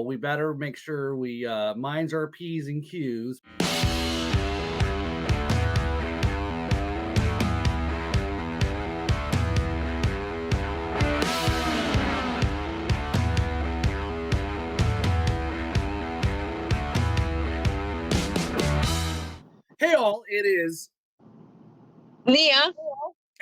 we better make sure we minds our P's and Q's. Hey all, it is Nia.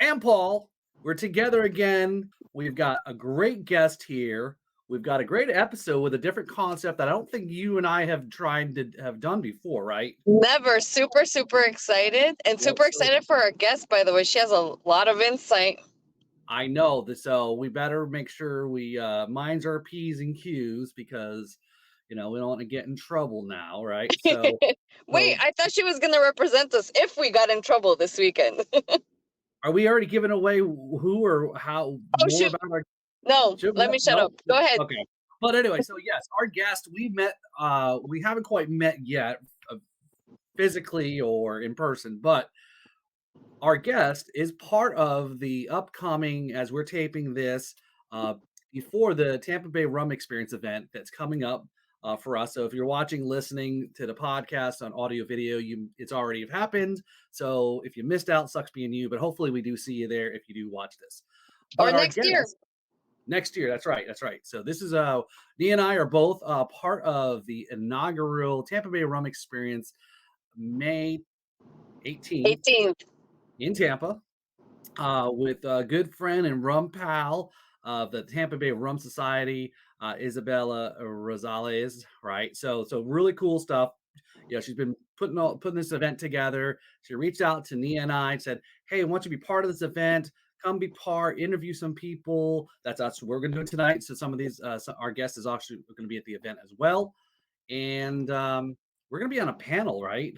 and Paul. We're together again. We've got a great guest here. We've got a great episode with a different concept that I don't think you and I have tried to have done before, right? Never. Super excited. And super so- excited for our guest, by the way. She has a lot of insight. I know this, so we better make sure we minds our P's and Q's because we don't want to get in trouble now, right? So Wait, I thought she was going to represent us if we got in trouble this weekend. are we already giving away who or how Oh, shoot. about our No, let me shut up. Go ahead. Okay. But anyway, so yes, our guest, we met, we haven't quite met yet physically or in person, but our guest is part of the upcoming, as we're taping this, before the Tampa Bay Rum Experience event that's coming up for us. So if you're watching, listening to the podcast on audio, video, it's already happened. So if you missed out, sucks being you, but hopefully we do see you there if you do watch this. But or next year. Next year, that's right. So this is Nia and I are both part of the inaugural Tampa Bay Rum Experience, May 18th in Tampa, with a good friend and rum pal of the Tampa Bay Rum Society, Isabella Rosales. Right, so really cool stuff. She's been putting this event together. She reached out to Nia and I and said, "Hey, I want you to be part of this event. Come be part, interview some people." That's us. We're going to do it tonight. So some of these, our guest is actually going to be at the event as well. And we're going to be on a panel, right?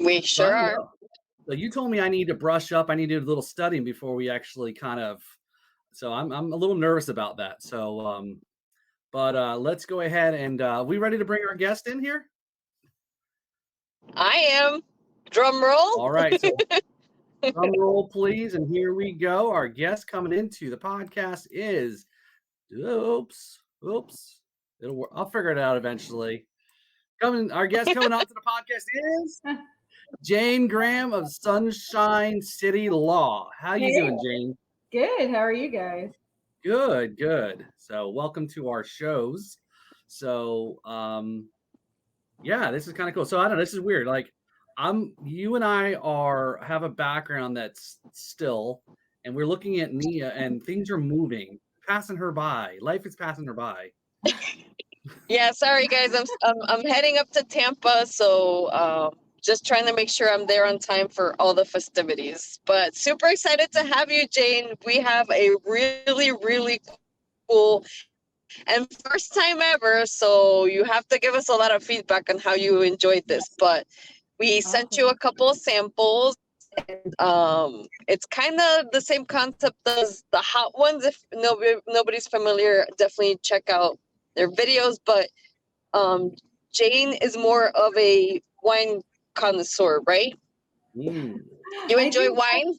We sure are. So you told me I need to brush up. I need to do a little studying before we actually so I'm a little nervous about that. So, but let's go ahead and we ready to bring our guest in here? I am. Drum roll. All right. So drum roll, please. And here we go. Our guest coming into the podcast is, oops. I'll figure it out eventually. Our guest coming onto the podcast is Jane Graham of Sunshine City Law. How you doing, Jane? Good. How are you guys? Good. So welcome to our shows. So yeah, this is kind of cool. So I don't know, this is weird. Like you and I have a background that's still, and we're looking at Nia and things are moving, passing her by. Life is passing her by. Yeah, sorry guys. I'm heading up to Tampa, so just trying to make sure I'm there on time for all the festivities. But super excited to have you, Jane. We have a really cool and first time ever, so you have to give us a lot of feedback on how you enjoyed this. But we sent you a couple of samples, and it's kind of the same concept as the hot ones. If nobody's familiar, definitely check out their videos. But Jane is more of a wine connoisseur, right? You enjoy wine?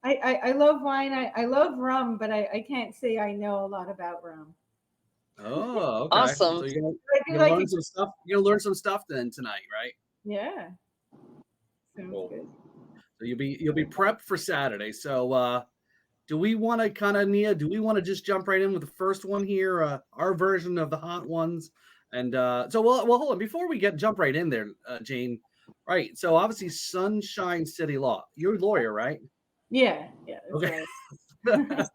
I love wine. I love rum, but I can't say I know a lot about rum. Oh, okay. Awesome. So you're gonna learn some stuff. You're gonna learn some stuff then tonight, right? Yeah. Sounds Cool. good. So you'll be prepped for Saturday. So do we want to Nia? Do we want to just jump right in with the first one here? Our version of the hot ones. And so well hold on before we jump right in there, Jane. Right. So obviously Sunshine City Law. You're a lawyer, right? Yeah. Okay. Right.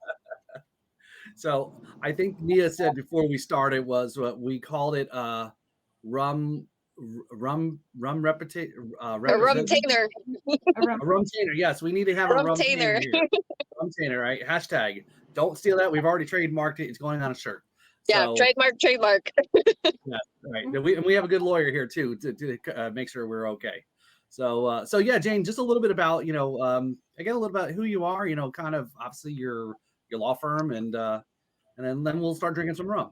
So I think Nia said before we started was what we called it rum Rumtainer. A Rumtainer. A Rumtainer. Yes, we need to have a Rumtainer here. Rumtainer, right? Hashtag. Don't steal that. We've already trademarked it. It's going on a shirt. Yeah, trademark. Yeah, right. And we have a good lawyer here too to make sure we're okay. So yeah, Jane, just a little bit about again a little about who you are. Kind of obviously your law firm, and then we'll start drinking some rum.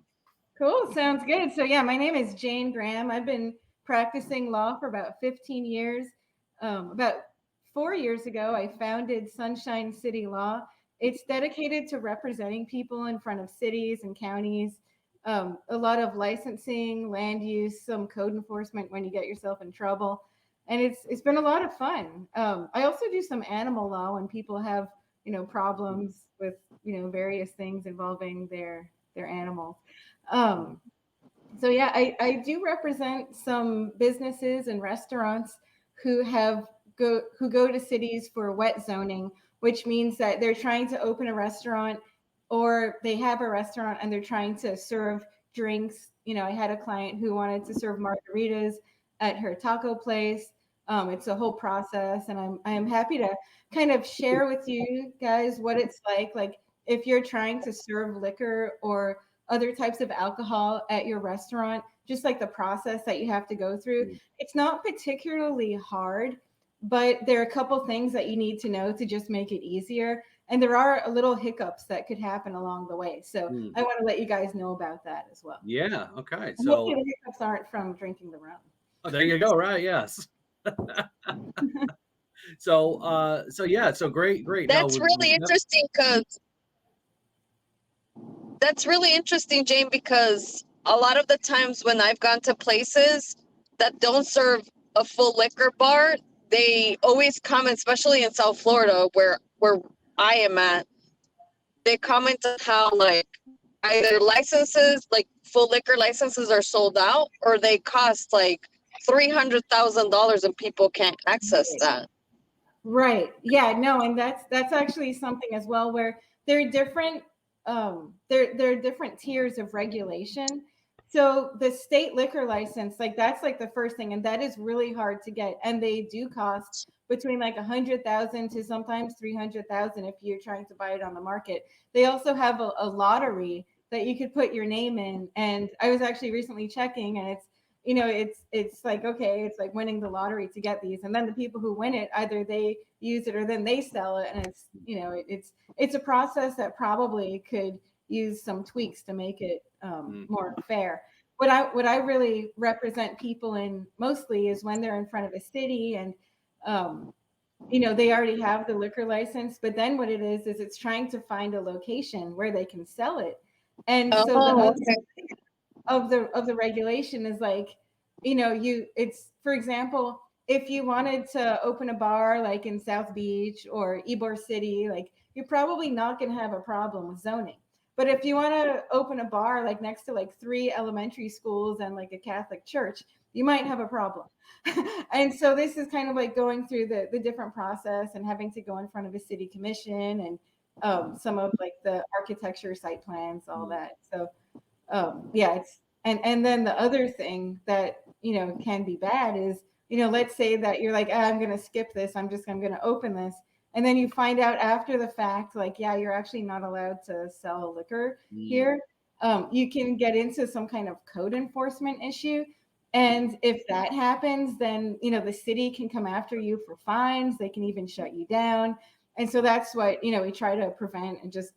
Cool. Sounds good. So yeah, my name is Jane Graham. I've been practicing law for about 15 years. About 4 years ago, I founded Sunshine City Law. It's dedicated to representing people in front of cities and counties a lot of licensing, land use, some code enforcement when you get yourself in trouble, and it's been a lot of fun. I also do some animal law when people have problems with various things involving their animals. So yeah, I do represent some businesses and restaurants who go to cities for wet zoning, which means that they're trying to open a restaurant or they have a restaurant and they're trying to serve drinks. I had a client who wanted to serve margaritas at her taco place. It's a whole process, and I'm happy to kind of share with you guys what it's like if you're trying to serve liquor or other types of alcohol at your restaurant, just like the process that you have to go through. It's not particularly hard, but there are a couple things that you need to know to just make it easier. And there are a little hiccups that could happen along the way. So I want to let you guys know about that as well. Yeah. Okay. And So hopefully the hiccups aren't from drinking the rum. oh, there you go. Right. Yes. So yeah. So great. That's really interesting Jane, because a lot of the times when I've gone to places that don't serve a full liquor bar, they always comment, especially in South Florida where I am at, they comment on how like either licenses, like full liquor licenses, are sold out, or they cost like $300,000 and people can't access that. Right. Yeah, no, and that's actually something as well where there are different there are different tiers of regulation. So the state liquor license, like that's like the first thing, and that is really hard to get. And they do cost between like 100,000 to sometimes 300,000 if you're trying to buy it on the market. They also have a lottery that you could put your name in. And I was actually recently checking, and it's like, okay, it's like winning the lottery to get these, and then the people who win it, either they use it or then they sell it, and it's a process that probably could use some tweaks to make it more fair. What I really represent people in mostly is when they're in front of a city and they already have the liquor license, but then what it is it's trying to find a location where they can sell it. And so the other of the regulation is like, it's, for example, if you wanted to open a bar like in South Beach or Ybor City, like you're probably not going to have a problem with zoning. But if you want to open a bar like next to like 3 elementary schools and like a Catholic church, you might have a problem. And so this is kind of like going through the different process and having to go in front of a city commission and some of like the architecture, site plans, all that. So yeah, it's and then the other thing that can be bad is let's say that you're like, I'm gonna skip this, I'm gonna open this, and then you find out after the fact, like, yeah, you're actually not allowed to sell liquor here. You can get into some kind of code enforcement issue, and if that happens, then the city can come after you for fines. They can even shut you down, and so that's what we try to prevent, and just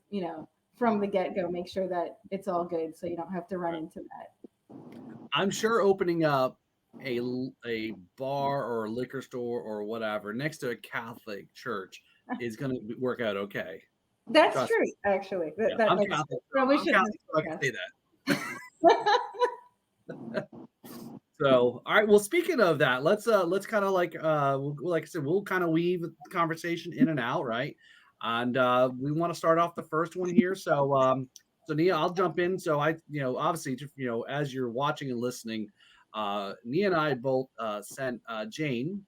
from the get-go, make sure that it's all good so you don't have to run into that. I'm sure opening up a bar or a liquor store or whatever next to a Catholic church is going to work out okay. That's true, actually. I'm Catholic, so I can say that. So, all right. Well, speaking of that, let's kind of like like I said, we'll kind of weave the conversation in and out, right? And we want to start off the first one here. So Nia, I'll jump in. So obviously, as you're watching and listening, Nia and I both sent Jane,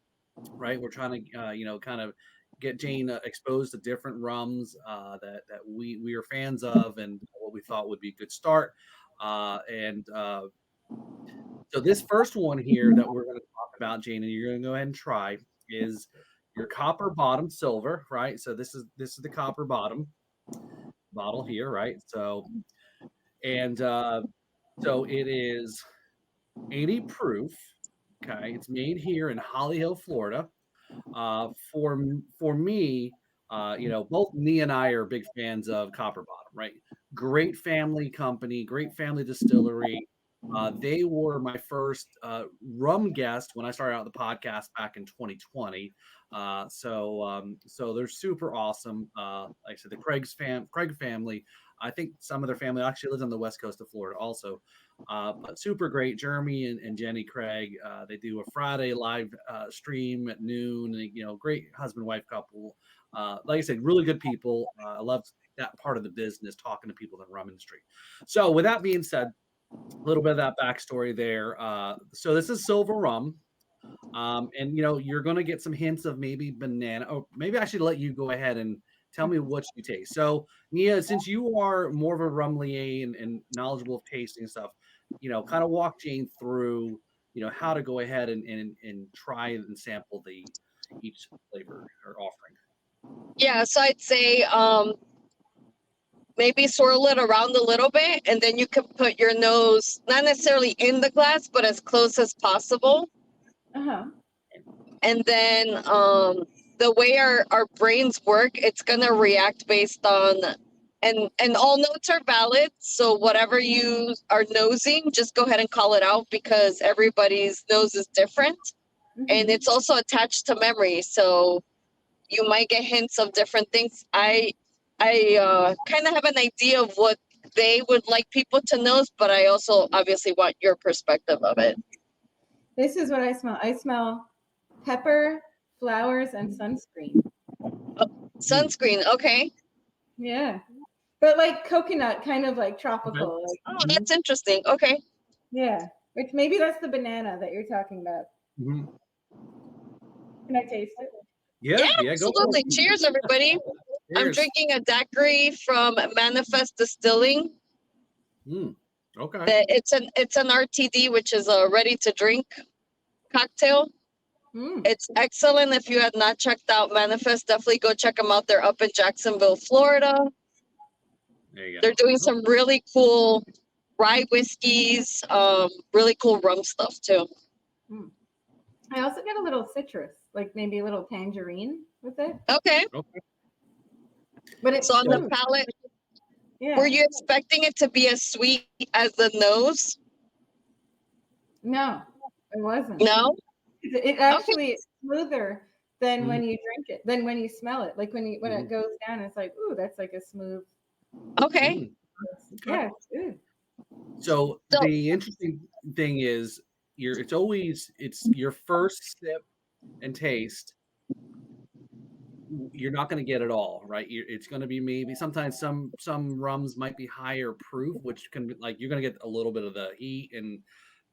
right? We're trying to kind of get Jane exposed to different rums that we are fans of and what we thought would be a good start. So this first one here that we're going to talk about, Jane, and you're going to go ahead and try, is your copper bottom silver, right? So this is the copper bottom bottle here, right? So so it is 80 proof. Okay, it's made here in Holly Hill, Florida. For me, both Nia and I are big fans of Copper Bottom, right? Great family company, great family distillery. They were my first rum guest when I started out the podcast back in 2020. So they're super awesome. Like I said, the Craig family. I think some of their family actually lives on the west coast of Florida also. But super great. Jeremy and Jenny Craig, they do a Friday live stream at noon. And, great husband wife couple. Like I said, really good people. I love that part of the business, talking to people in the rum industry. So with that being said, a little bit of that backstory there. So this is silver rum. And you're going to get some hints of maybe banana. Oh, maybe I should let you go ahead and tell me what you taste. So Nia, since you are more of a rummelier and knowledgeable of tasting stuff, kind of walk Jane through, how to go ahead and try and sample each flavor or offering. Yeah, so I'd say maybe swirl it around a little bit, and then you can put your nose not necessarily in the glass, but as close as possible. And then the way our brains work, it's gonna react based on, and all notes are valid. So whatever you are nosing, just go ahead and call it out, because everybody's nose is different, and it's also attached to memory. So you might get hints of different things. I kind of have an idea of what they would like people to nose, but I also obviously want your perspective of it. This is what I smell. I smell pepper, flowers, and sunscreen. Sunscreen, okay. Yeah. But like coconut, kind of like tropical. Okay. Oh, that's interesting. Okay. Yeah. Which maybe that's the banana that you're talking about. Mm-hmm. Can I taste it? Yeah, absolutely. Cheers, everybody. Cheers. I'm drinking a daiquiri from Manifest Distilling. Okay. It's an RTD, which is a ready to drink cocktail. It's excellent. If you have not checked out Manifest, definitely go check them out. They're up in Jacksonville, Florida. There you go. They're doing some really cool rye whiskeys, really cool rum stuff too. I also get a little citrus, like maybe a little tangerine with it. Okay. But it's so on the palate, were you expecting it to be as sweet as the nose? No, it wasn't. No? It actually is smoother than when you drink it, than when you smell it. Like when it goes down, it's like, ooh, that's like a smooth. Okay. Yeah, it's good. So the interesting thing is, it's your first sip and taste. You're not going to get it all, right? It's going to be maybe sometimes some rums might be higher proof, which can be like you're going to get a little bit of the heat,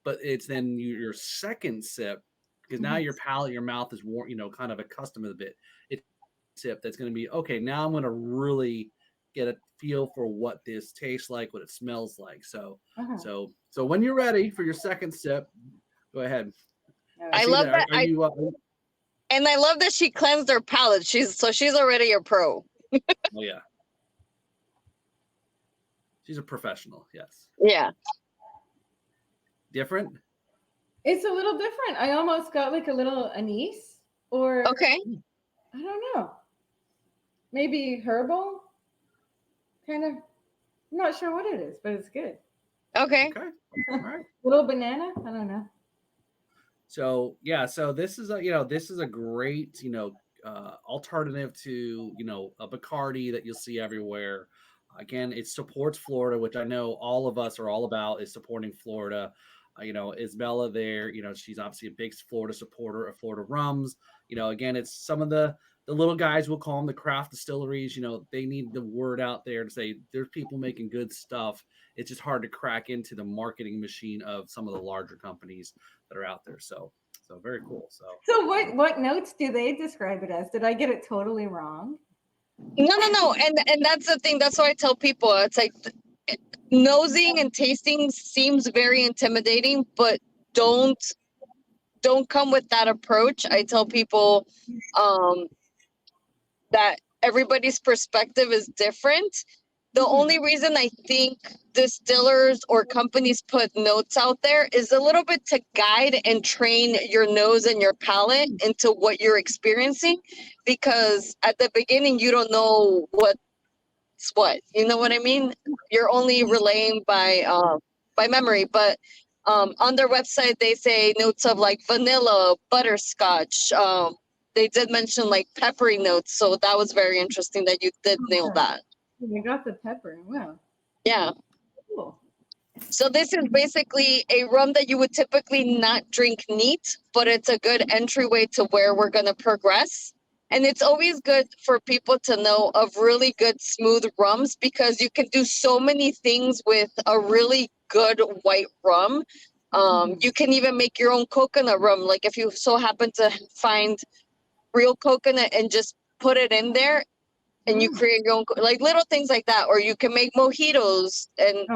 but it's then your second sip, because now your palate, your mouth is warm, kind of accustomed to the bit. It's sip that's going to be okay. Now I'm going to really get a feel for what this tastes like, what it smells like. So when you're ready for your second sip, go ahead. I love that. And I love that she cleansed her palate. She's already a pro. Oh yeah. She's a professional, yes. Yeah. Different? It's a little different. I almost got like a little anise, or okay. I don't know. Maybe herbal? Kind of. I'm not sure what it is, but it's good. Okay. All right. Little banana? I don't know. So this is a great alternative to a Bacardi that you'll see everywhere. Again, it supports Florida, which I know all of us are all about, is supporting Florida. Isabella there, she's obviously a big Florida supporter of Florida rums. Again, it's some of the little guys, we'll call them the craft distilleries. They need the word out there to say there's people making good stuff. It's just hard to crack into the marketing machine of some of the larger companies that are out there. So very cool. So what notes do they describe it as? Did I get it totally wrong? No. And that's the thing. That's why I tell people, it's like nosing and tasting seems very intimidating, but don't come with that approach. I tell people that everybody's perspective is different. The only reason I think distillers or companies put notes out there is a little bit to guide and train your nose and your palate into what you're experiencing, because at the beginning you don't know what's what. You know what I mean? You're only relaying by memory. But on their website they say notes of like vanilla, butterscotch. They did mention like peppery notes, so that was very interesting that you did nail that. We got the pepper. Wow. Yeah. Cool. So this is basically a rum that you would typically not drink neat, but it's a good entryway to where we're going to progress. And it's always good for people to know of really good smooth rums because you can do so many things with a really good white rum. You can even make your own coconut rum. Like if you so happen to find real coconut and just put it in there and you create your own, like little things like that. Or you can make mojitos, and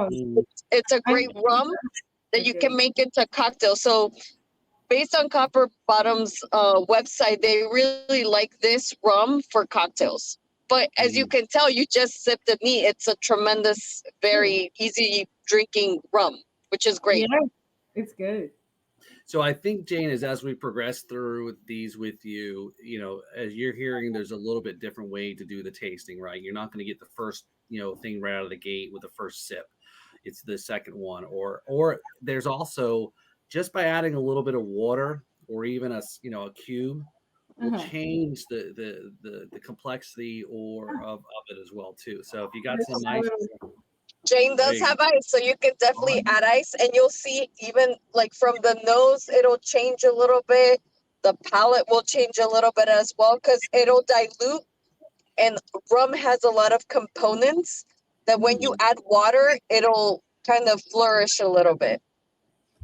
it's a great rum that you can make into cocktails. So based on Copper Bottom's website, they really like this rum for cocktails. But as you can tell, you just sipped it neat. It's a tremendous, very easy drinking rum, which is great. Yeah, it's good. So I think, Jane, as we progress through these with you, you know, as you're hearing, there's a little bit different way to do the tasting, right? You're not going to get the first, you know, thing right out of the gate with the first sip. It's the second one, or there's also just by adding a little bit of water or even a cube will change the complexity of it as well too. So if you got some nice. Jane does have ice, so you can definitely add ice, and you'll see even like from the nose, it'll change a little bit. The palate will change a little bit as well because it'll dilute. And rum has a lot of components that when you add water, it'll kind of flourish a little bit.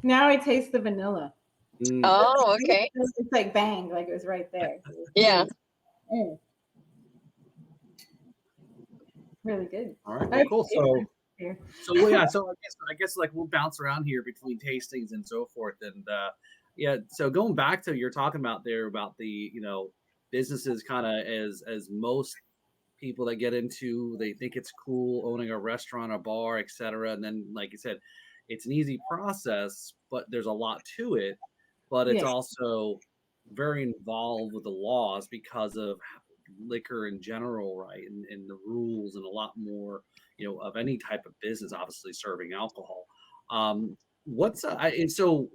Now I taste the vanilla. Oh, okay. It's like bang, like it was right there. Yeah. Really good. All right, well, cool. So I guess like we'll bounce around here between tastings and so forth. And yeah, so going back to you're talking about there about the, you know, businesses kind of as most people that get into, they think it's cool owning a restaurant, a bar, etc. And then, like you said, it's an easy process, but there's a lot to it. But it's also very involved with the laws because of liquor in general, right? And the rules and a lot more, you know, of any type of business, obviously serving alcohol. And so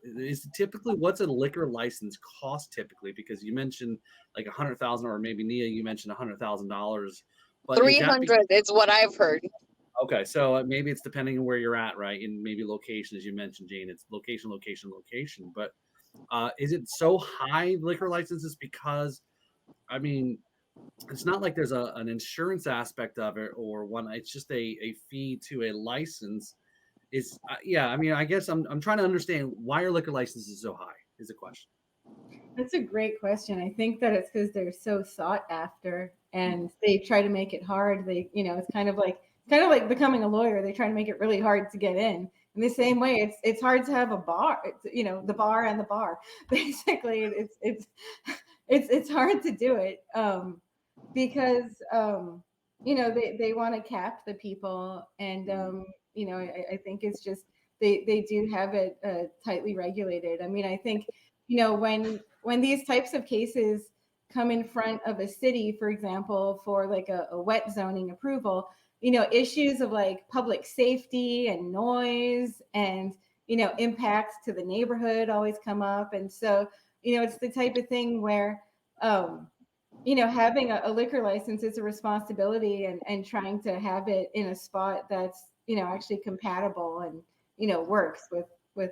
is typically what's a liquor license cost typically? Because you mentioned like 100,000, or maybe Nia, you mentioned $100,000, but 300 is what I've heard. Okay, so maybe it's depending on where you're at, right? And maybe location, as you mentioned, Jane, it's location. But is it so high liquor licenses? Because I mean, it's not like there's an insurance aspect of it or one. It's just a fee to a license. I mean, I guess I'm trying to understand why are liquor licenses so high is the question. That's a great question. I think that it's because they're so sought after and they try to make it hard. They, you know, it's kind of like becoming a lawyer. They try to make it really hard to get in. In the same way, it's hard to have a bar. It's, you know, the bar and the bar. Basically, it's hard to do it because you know they want to cap the people, and you know I think it's just they do have it tightly regulated. I mean, I think, you know, when these types of cases come in front of a city, for example, for like a wet zoning approval, you know, issues of like public safety and noise and, you know, impacts to the neighborhood always come up. And so, you know, it's the type of thing where, you know, having a liquor license is a responsibility, and trying to have it in a spot that's, you know, actually compatible and, you know, works with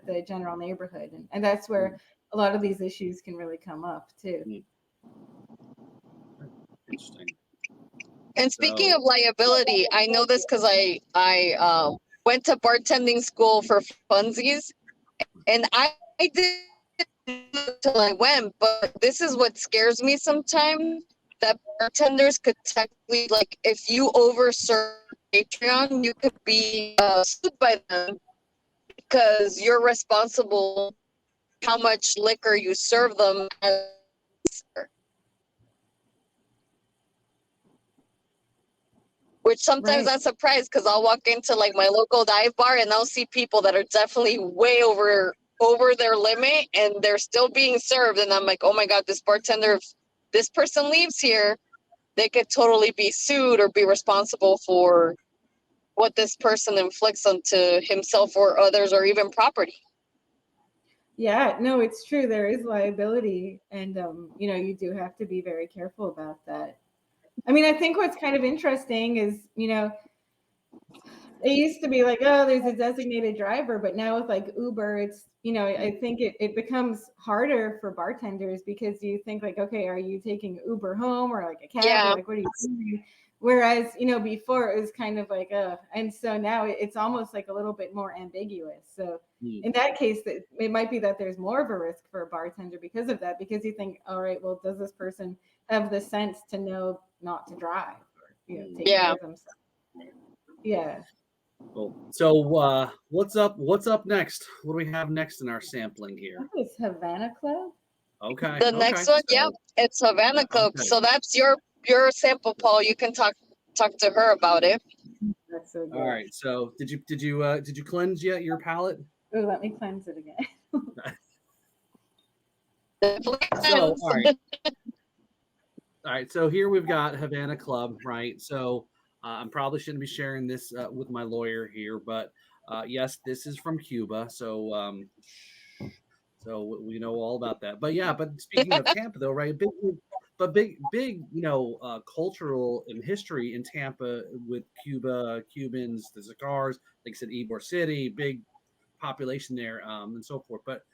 the general neighborhood. And that's where a lot of these issues can really come up too. Interesting. And speaking of liability, I know this because I went to bartending school for funsies, and I did until I went. But this is what scares me sometimes, that bartenders could technically, like, if you overserve Patreon, you could be sued by them because you're responsible how much liquor you serve them. Which sometimes I'm surprised because I'll walk into like my local dive bar and I'll see people that are definitely way over their limit and they're still being served. And I'm like, oh my God, this bartender, if this person leaves here, they could totally be sued or be responsible for what this person inflicts onto himself or others or even property. Yeah, no, it's true. There is liability, and you know, you do have to be very careful about that. I mean, I think what's kind of interesting is, it used to be like, oh, there's a designated driver, but now with like Uber, it's, I think it becomes harder for bartenders because you think like, okay, are you taking Uber home or like a cab? Yeah. Or like, what are you doing? Whereas, before it was kind of like, and so now it's almost like a little bit more ambiguous. So in that case, it might be that there's more of a risk for a bartender because of that, because you think, all right, well, does this person have the sense to know not to drive or, take care of themselves? Yeah. Cool. So what's up next? What do we have next in our sampling here? It's Havana Club. Okay. The next one, it's Havana Club. Okay. So that's your sample, Paul. You can talk to her about it. That's so good. All right. So did you cleanse yet your palate? Oh, let me cleanse it again. So all right. So here we've got Havana Club, right? So I probably shouldn't be sharing this with my lawyer here, but yes, this is from Cuba. So so we know all about that. But yeah, but speaking of Tampa, though, right? Big, cultural and history in Tampa with Cuba, Cubans, the cigars, like I said, Ybor City, big population there, and so forth. But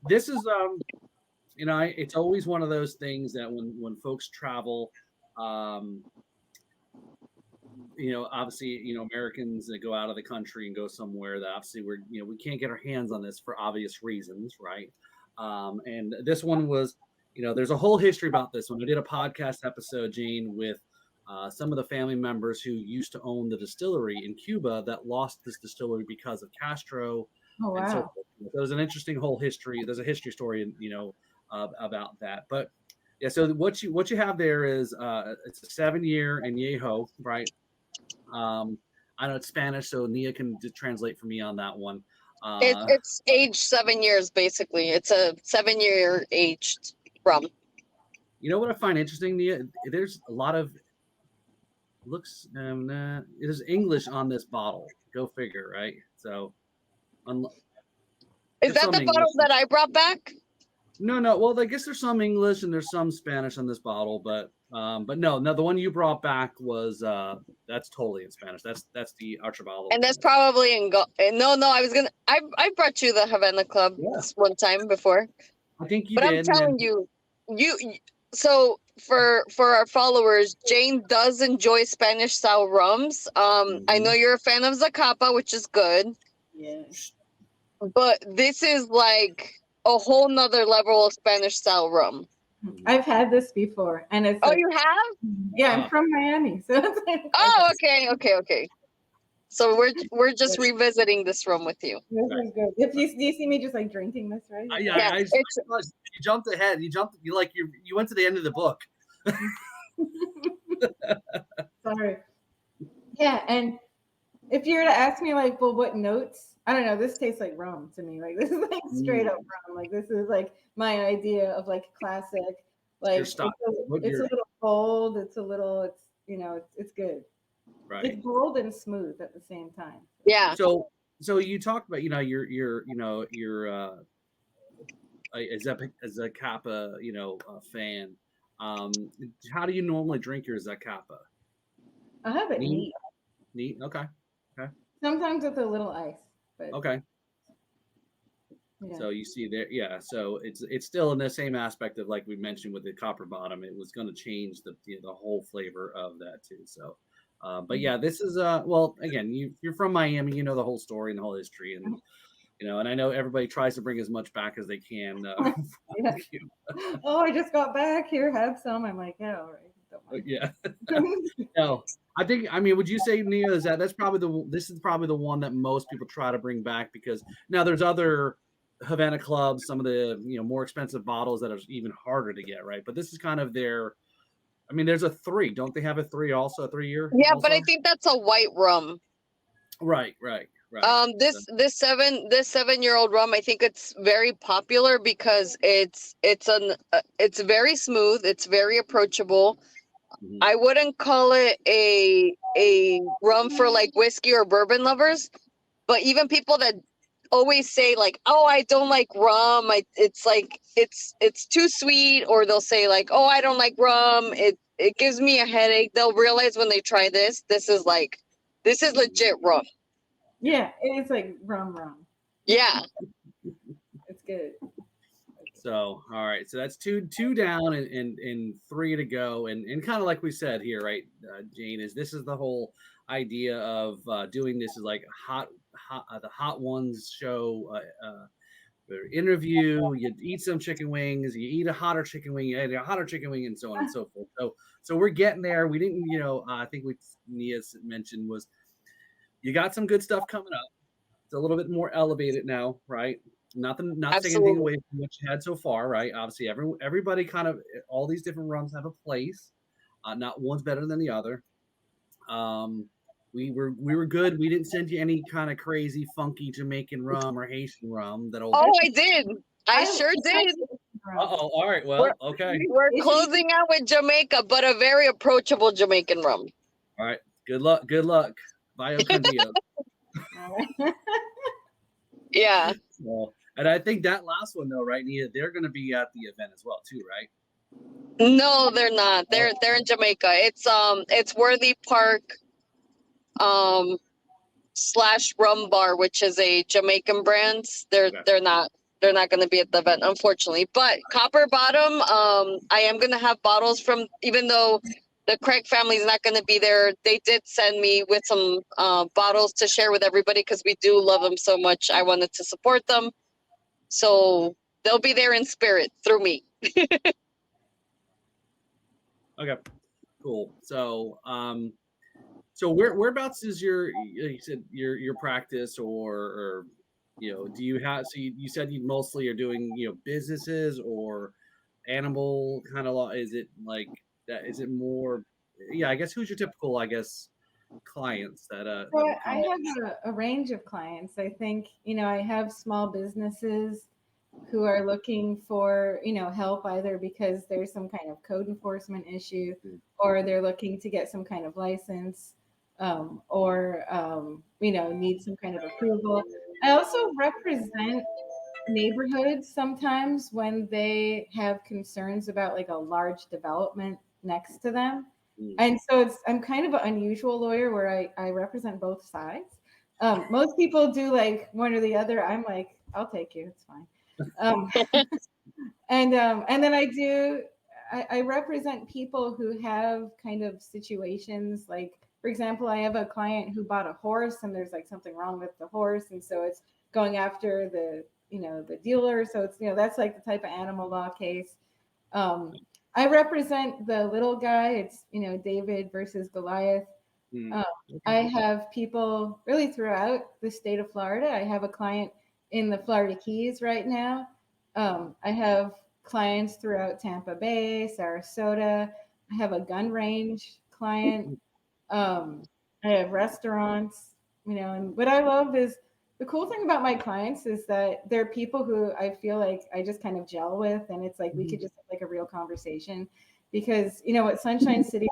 this is, it's always one of those things that when folks travel, obviously, Americans that go out of the country and go somewhere that obviously we can't get our hands on this for obvious reasons, right? And this one was, there's a whole history about this one. I did a podcast episode, Gene, with some of the family members who used to own the distillery in Cuba that lost this distillery because of Castro. Oh, wow. And so forth. There's an interesting whole history. There's a history story, about that. But yeah, so what you have there is it's a 7-year añejo, right? I know it's Spanish, so Nia can translate for me on that one. It's aged 7 years, basically. It's a 7-year aged rum. You know what I find interesting, Nia? There's a lot of there's English on this bottle. Go figure, right? So, is that the bottle that I brought back? No. Well, I guess there's some English and there's some Spanish on this bottle, but no, the one you brought back was that's totally in Spanish. That's the Archibald. And that's probably in no. I brought you the Havana Club one time before. I think you did. But I'm telling you. So for our followers, Jane does enjoy Spanish style rums. I know you're a fan of Zacapa, which is good. Yes. But this is like a whole nother level of Spanish style rum. I've had this before, and it's. Oh, you have? Yeah, I'm from Miami, so. Oh, okay. So we're just revisiting this rum with you. This is good. Do you see me just like drinking this, right? Yeah, you jumped ahead. You went to the end of the book. Sorry. Yeah, and if you were to ask me like, well, what notes? I don't know. This tastes like rum to me. Like this is like straight up rum. Like this is like my idea of like classic. Like it's a little bold. It's it's good. Right. It's bold and smooth at the same time. Yeah. So you talked about your as a Zacapa fan. How do you normally drink your Zacapa? I have it neat. Neat. Okay. Sometimes with a little ice. But, okay. Yeah. So you see there, yeah. So it's still in the same aspect of like we mentioned with the copper bottom. It was going to change the whole flavor of that too. So, but yeah, this is well, again, you're from Miami, you know the whole story and the whole history, and and I know everybody tries to bring as much back as they can. Yeah. Oh, I just got back here. Have some. I'm like, yeah, all right. Don't mind. Yeah. No. I mean, would you say, Nia, this is probably the one that most people try to bring back, because now there's other Havana Clubs, some of the more expensive bottles that are even harder to get, right? But this is kind of there's a 3. Don't they have a 3 also, a 3-year? Yeah, also? But I think that's a white rum. Right. This 7-year-old rum, I think it's very popular because it's very smooth, it's very approachable. Mm-hmm. I wouldn't call it a rum for like whiskey or bourbon lovers, but even people that always say like, oh, I don't like rum, it's too sweet, or they'll say like, oh, I don't like rum, it gives me a headache. They'll realize when they try this is legit rum. Yeah, it's like rum. Yeah. It's good. So, all right. So that's two down and three to go. And kind of like we said here, right, Jane, this is the whole idea of doing this is like the Hot Ones show interview. You eat some chicken wings, you eat a hotter chicken wing, you eat a hotter chicken wing, and so on and so forth. So we're getting there. We didn't, I think what Nia mentioned was you got some good stuff coming up. It's a little bit more elevated now, right? Not taking anything away from what you had so far, right? Obviously, everybody kind of all these different rums have a place. Not one's better than the other. We were good. We didn't send you any kind of crazy, funky Jamaican rum or Haitian rum. I did. I sure did. Uh-oh. All right. Well, okay. We're closing out with Jamaica, but a very approachable Jamaican rum. All right. Good luck. Good luck. Bio Condio. Yeah. Well, and I think that last one though, right, Nia, they're going to be at the event as well too, right? No, they're not. They're in Jamaica. It's Worthy Park / Rum Bar, which is a Jamaican brand. They're not going to be at the event, unfortunately. But Copper Bottom, I am going to have bottles from, even though the Craig family is not going to be there, they did send me with some bottles to share with everybody because we do love them so much. I wanted to support them. So they'll be there in spirit through me. Okay, cool. So, so whereabouts is you said your practice or do you have? So you said you mostly are doing businesses or animal kind of law. Is it like that? Is it more? Yeah, I guess who's your typical clients that So I have a range of clients. I think I have small businesses who are looking for help either because there's some kind of code enforcement issue or they're looking to get some kind of license or need some kind of approval. I also represent neighborhoods sometimes when they have concerns about like a large development next to them. And so I'm kind of an unusual lawyer where I represent both sides. Most people do like one or the other. I'm like, I'll take you, it's fine. And then I represent people who have kind of situations like, for example, I have a client who bought a horse and there's like something wrong with the horse, and so it's going after the dealer. So it's that's like the type of animal law case. I represent the little guy. It's David versus Goliath. I have people really throughout the state of Florida. I have a client in the Florida Keys right now. I have clients throughout Tampa Bay, Sarasota. I have a gun range client. I have restaurants, and what I love is the cool thing about my clients is that they're people who I feel like I just kind of gel with, and it's like we could just have like a real conversation because what Sunshine City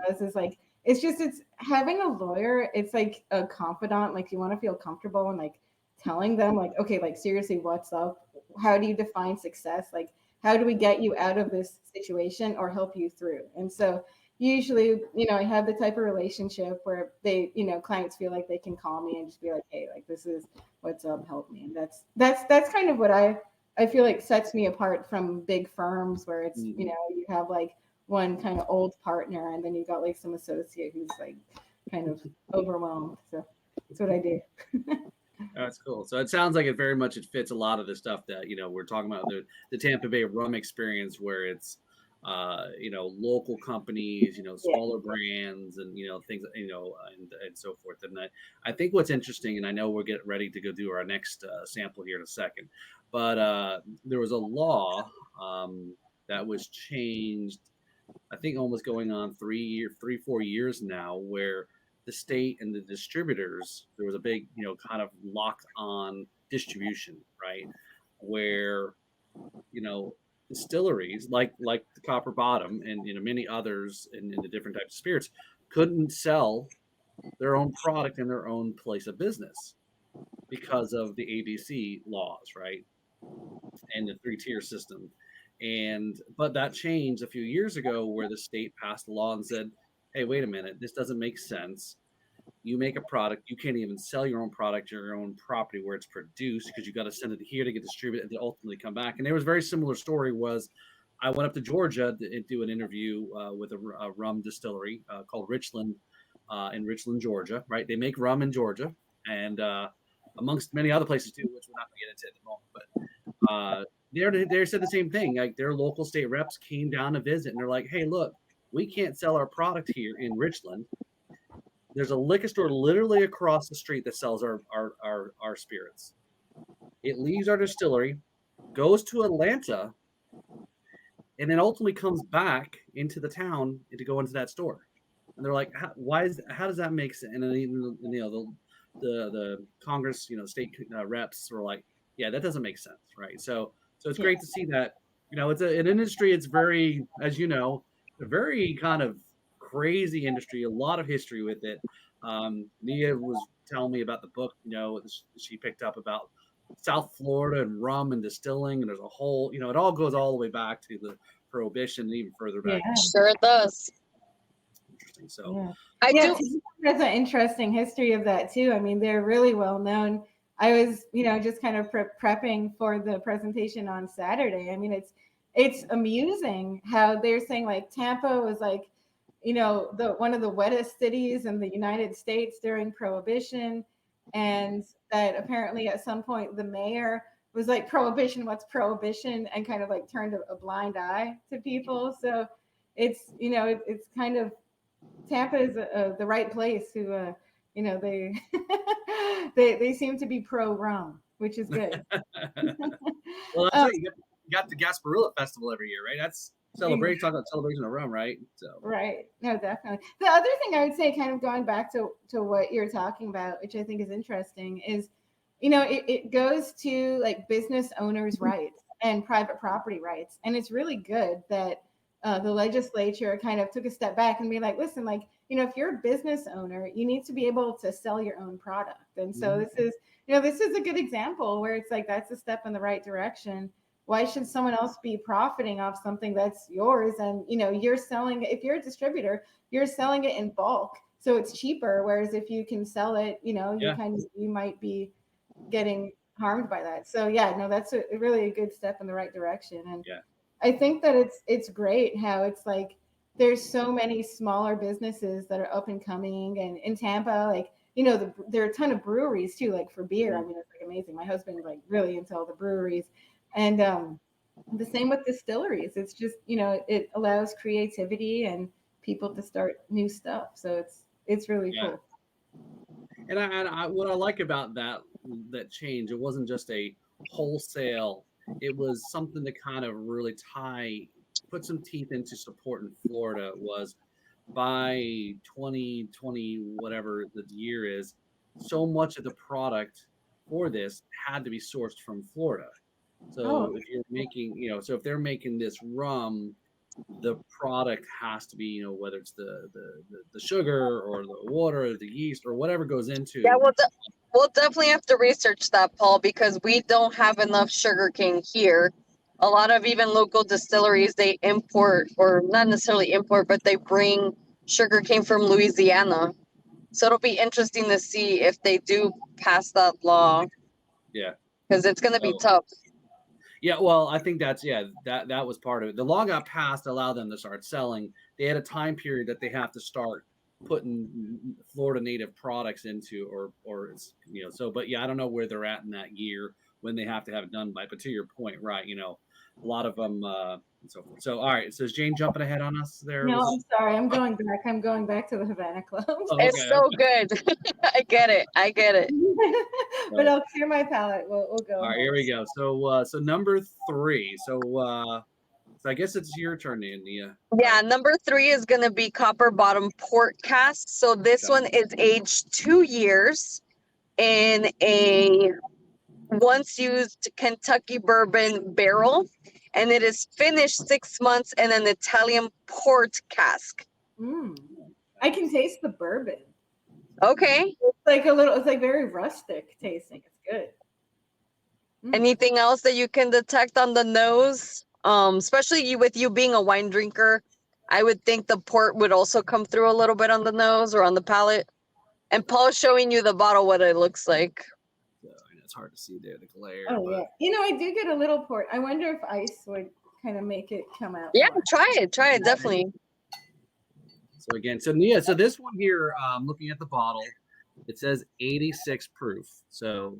does is like it's having a lawyer. It's like a confidant. Like you want to feel comfortable and like telling them like, okay, like seriously, what's up? How do you define success? Like, how do we get you out of this situation or help you through? And so usually, I have the type of relationship where they, clients feel like they can call me and just be like, hey, like this is what's up, help me. And that's kind of what I feel like sets me apart from big firms where it's, you have like one kind of old partner and then you got like some associate who's like kind of overwhelmed. So that's what I do. That's cool. So it sounds like it fits a lot of the stuff that we're talking about, the Tampa Bay rum experience, where it's local companies, smaller brands, and things, and so forth. And I think what's interesting, and I know we'll get ready to go do our next sample here in a second, but there was a law that was changed, I think almost going on 4 years now, where the state and the distributors, there was a big, kind of lock on distribution, right? Where, distilleries like the Copper Bottom and many others in the different types of spirits couldn't sell their own product in their own place of business because of the ABC laws, right? And the 3-tier system. But that changed a few years ago where the state passed a law and said, hey, wait a minute, this doesn't make sense. You make a product, you can't even sell your own product, your own property where it's produced, because you got to send it here to get distributed and to ultimately come back. And there was a very similar story. Was I went up to Georgia to do an interview with a rum distillery called Richland in Richland, Georgia. Right, they make rum in Georgia, and amongst many other places too, which we're not going to get into at the moment. But they said the same thing. Like their local state reps came down to visit, and they're like, "Hey, look, we can't sell our product here in Richland. There's a liquor store literally across the street that sells our spirits. It leaves our distillery, goes to Atlanta, and then ultimately comes back into the town to go into that store." And they're like, how does that make sense? And then the Congress, state reps were like, yeah, that doesn't make sense, right? So it's great to see that, it's an industry. It's very, as you know, a very kind of crazy industry, a lot of history with it. Nia was telling me about the book, she picked up about South Florida and rum and distilling, and there's a whole, it all goes all the way back to the Prohibition and even further back. Yeah. Sure it does. Interesting. So I do. There's an interesting history of that too. I mean, they're really well known. I was, just kind of prepping for the presentation on Saturday. I mean, it's amusing how they're saying like Tampa was like, one of the wettest cities in the United States during Prohibition, and that apparently at some point the mayor was like, Prohibition, what's Prohibition, and kind of like turned a blind eye to people. So it's, it's kind of, Tampa is the right place to, they they seem to be pro rum, which is good. Well, that's right. You got the Gasparilla Festival every year, right? That's talking about celebration of rum, right? So right. No, definitely. The other thing I would say, kind of going back to what you're talking about, which I think is interesting, is, it goes to like business owners' rights and private property rights. And it's really good that the legislature kind of took a step back and be like, listen, like, if you're a business owner, you need to be able to sell your own product. And so this is a good example where it's like, that's a step in the right direction. Why should someone else be profiting off something that's yours? And, you're selling, if you're a distributor, you're selling it in bulk. So it's cheaper. Whereas if you can sell it, you might be getting harmed by that. So that's really a good step in the right direction. And I think that it's great how it's like there's so many smaller businesses that are up and coming, and in Tampa, like, there are a ton of breweries too, like for beer. I mean, it's like amazing. My husband's like really into all the breweries, and the same with distilleries. It's just, it allows creativity and people to start new stuff. So it's really cool. And I what I like about that change, it wasn't just a wholesale. It was something to kind of really put some teeth into support in Florida. Was by 2020, whatever the year is, so much of the product for this had to be sourced from Florida. So if you're making, so if they're making this rum, the product has to be, whether it's the sugar or the water or the yeast or whatever goes into. Yeah, we'll definitely have to research that, Paul, because we don't have enough sugarcane here. A lot of even local distilleries, they import, or not necessarily import, but they bring sugarcane from Louisiana. So it'll be interesting to see if they do pass that law. Yeah. Because it's going to be tough. Yeah, well, I think that was part of it. The law got passed to allow them to start selling. They had a time period that they have to start putting Florida native products into, or it's, so, but I don't know where they're at in that year when they have to have it done by. But to your point, right, a lot of them and so forth. So all right, so is Jane jumping ahead on us there? No, I'm sorry, I'm going back to the Havana Club. It's so good. I get it. But I'll clear my palate. We'll go. All right, here we go. So number 3. So I guess it's your turn, Nia. Yeah, number 3 is going to be copper bottom port cask. So this one is aged 2 years in a once used Kentucky bourbon barrel, and it is finished 6 months in an Italian port cask. I can taste the bourbon. Okay. It's like very rustic tasting. It's good. Anything else that you can detect on the nose? Especially with you being a wine drinker, I would think the port would also come through a little bit on the nose or on the palate. And Paul's showing you the bottle, what it looks like. So, I know it's hard to see there, the glare. Oh but... yeah, you know, I do get a little port. I wonder if ice would kind of make it come out. Yeah, more. try it, definitely. So again, so Nia, so this one here, looking at the bottle, it says 86 proof. So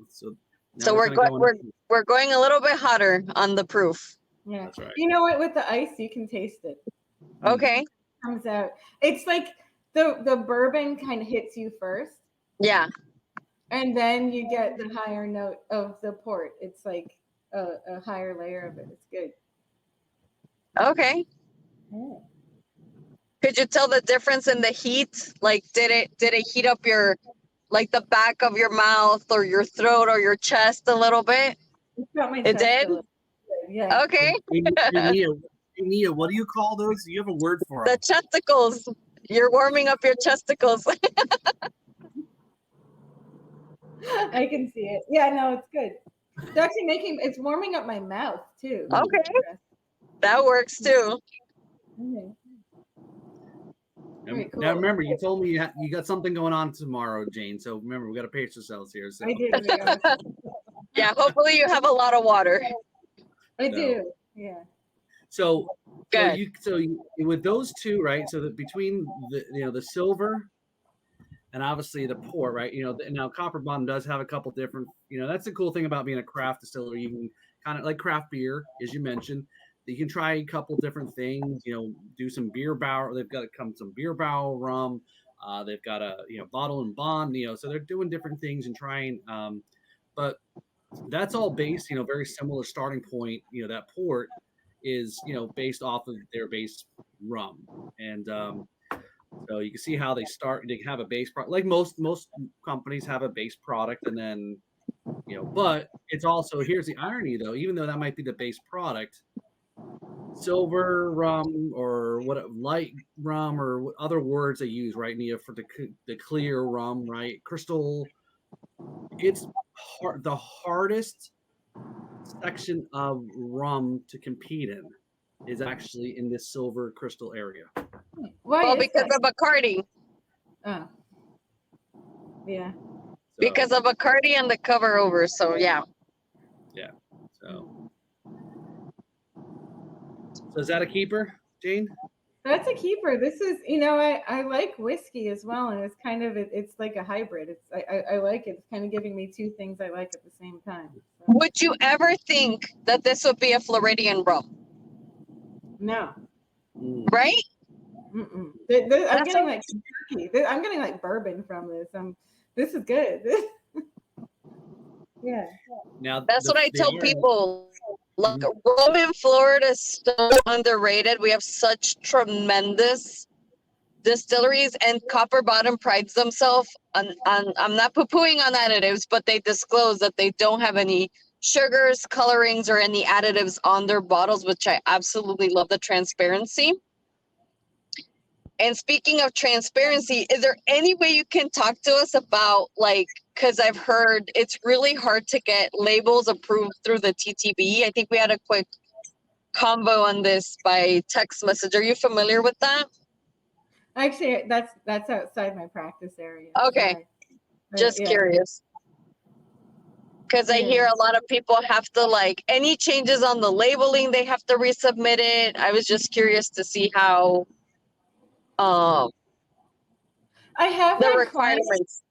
we're going a little bit hotter on the proof. Yeah, that's right. You know what? With the ice, you can taste it. Okay. It comes out. It's like the bourbon kind of hits you first. Yeah. And then you get the higher note of the port. It's like a higher layer of it. It's good. Okay. Oh. Could you tell the difference in the heat? Like, did it heat up your, like the back of your mouth or your throat or your chest a little bit? It did? Yeah. Okay. Nia, what do you call those? You have a word for The them. chesticles. You're warming up your chesticles. I can see it. Yeah, no, it's good. It's actually it's warming up my mouth too. Okay. That works too. Mm-hmm. Cool. Cool. Now remember, you told me you got something going on tomorrow, Jane. So remember, we got to pace ourselves here. So. I do. Yeah, hopefully you have a lot of water. I do. Yeah. So good. So with those two, right? So that between the silver and obviously the port, right? Now Copper Bottom does have a couple different. That's the cool thing about being a craft distiller. You can kind of like craft beer, as you mentioned. You can try a couple different things. Do some beer barrel. They've got some beer barrel rum. They've got a bottle and bond. So they're doing different things and trying. But that's all based. Very similar starting point. That port is based off of their base rum, and so you can see how they start. They have a base product, like most companies have a base product, and then but it's also, here's the irony though, even though that might be the base product, silver rum or what light rum or what other words they use, right, Nia, for the clear rum, right, crystal, it's the hardest section of rum to compete in is actually in this silver crystal area. Well, because of Bacardi. Oh. Yeah. Because of Bacardi and the cover over, so yeah. Yeah. So is that a keeper, Jane? That's a keeper. This is, I like whiskey as well, and it's kind of it's like a hybrid. I like it. It's kind of giving me two things I like at the same time. So. Would you ever think that this would be a Floridian rum? No. Right? I'm getting like Kentucky. I'm getting like bourbon from this. This is good. Yeah. Now that's what I tell people. Like, rum in Florida is so underrated. We have such tremendous distilleries, and Copper Bottom prides themselves on I'm not poo-pooing on additives, but they disclose that they don't have any sugars, colorings, or any additives on their bottles, which I absolutely love the transparency. And speaking of transparency, is there any way you can talk to us about, like, because I've heard it's really hard to get labels approved through the TTB. I think we had a quick convo on this by text message. Are you familiar with that? Actually, that's outside my practice area. Okay. Just curious. Because I hear a lot of people have to, like, any changes on the labeling, they have to resubmit it. I was just curious to see how I have the had requirements. Clients,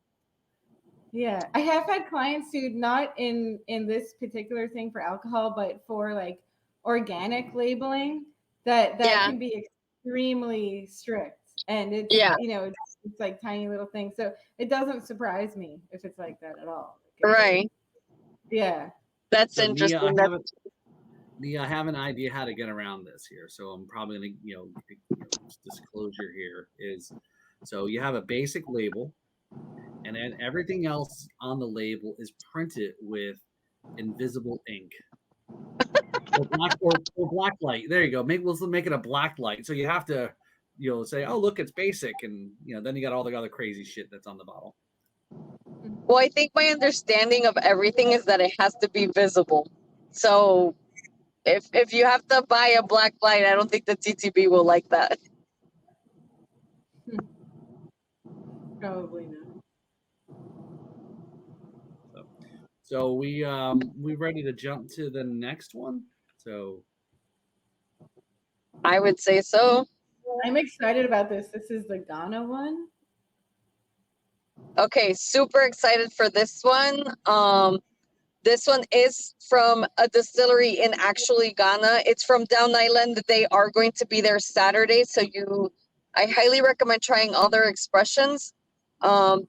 yeah, I have had clients who, not in this particular thing for alcohol, but for like organic labeling, that can be extremely strict, and it's it's like tiny little things. So it doesn't surprise me if it's like that at all. Right. Yeah. That's interesting. Nia, I have an idea how to get around this here. So I'm probably going to, disclosure here is, so you have a basic label, and then everything else on the label is printed with invisible ink. or black light. There you go. Let's make it a black light. So you have to, say, oh, look, it's basic. And, then you got all the other crazy shit that's on the bottle. Well, I think my understanding of everything is that it has to be visible. So If you have to buy a black light, I don't think the TTB will like that. Probably not. So we ready to jump to the next one? So I would say so. I'm excited about this. This is the Ghana one. Okay, super excited for this one. This one is from a distillery in actually Ghana. It's from Down Island. They are going to be there Saturday, so I highly recommend trying all their expressions.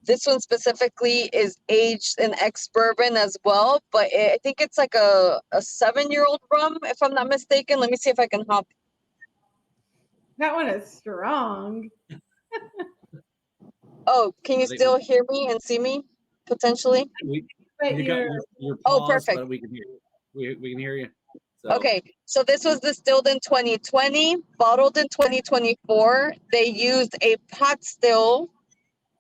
This one specifically is aged in ex-bourbon as well, but I think it's like a 7-year-old rum, if I'm not mistaken. Let me see if I can hop. That one is strong. Oh, can you still hear me and see me potentially? But you got your Oh, pause, perfect. but we can hear you. We can hear you. So, Okay, so this was distilled in 2020, bottled in 2024. They used a pot still.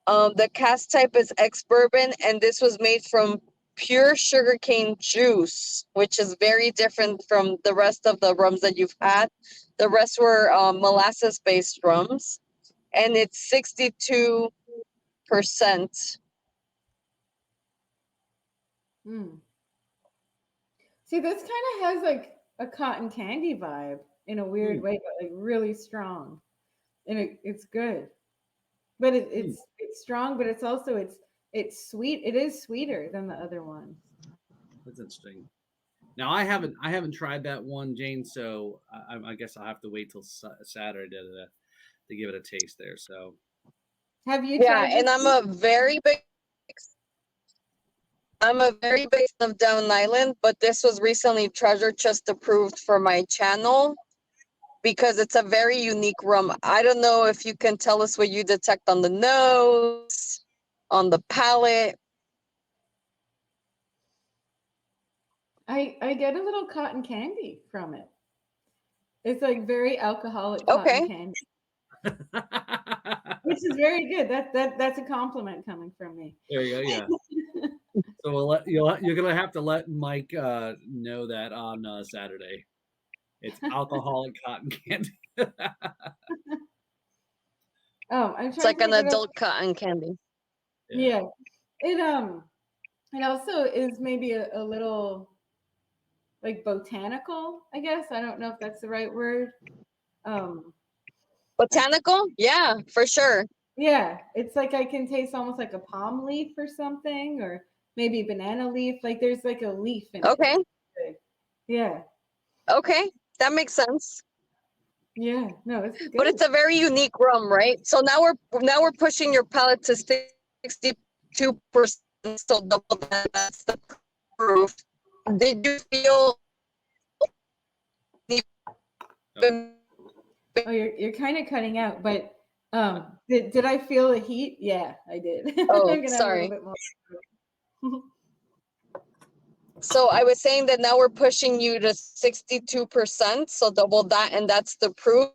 The cask type is ex-bourbon, and this was made from pure sugarcane juice, which is very different from the rest of the rums that you've had. The rest were molasses-based rums, and it's 62%. See, this kind of has like a cotton candy vibe in a weird way, but like really strong, and it's good. But it's strong, but it's also it's sweet. It is sweeter than the other ones. that's interesting. Now I haven't tried that one, Jane. So I guess I'll have to wait till Saturday to give it a taste there. So Have you Yeah, tried? and I'm a very big fan of Down Island, but this was recently treasure chest approved for my channel because it's a very unique rum. I don't know if you can tell us what you detect on the nose, on the palate. I get a little cotton candy from it. It's like very alcoholic cotton candy, which is very good. That's a compliment coming from me. there you go. Yeah. So you're gonna have to let Mike know that on Saturday. It's alcoholic cotton candy. Oh, I'm It's trying like to an look it up. adult cotton candy. Yeah. It also is maybe a little like botanical, I guess. I don't know if that's the right word. Botanical? Yeah, for sure. Yeah, it's like I can taste almost like a palm leaf or something, or maybe banana leaf. Like there's like a leaf in Okay. it. Yeah. Okay. That makes sense. Yeah. No, it's good. But it's a very unique rum, right? So now we're pushing your palate to 62%, so double that. That's the proof. Did you feel Oh, you're kind of cutting out, but did I feel the heat? Yeah, I did. Oh, I'm gonna sorry. have a little bit more. So I was saying that now we're pushing you to 62%, so double that, and that's the proof.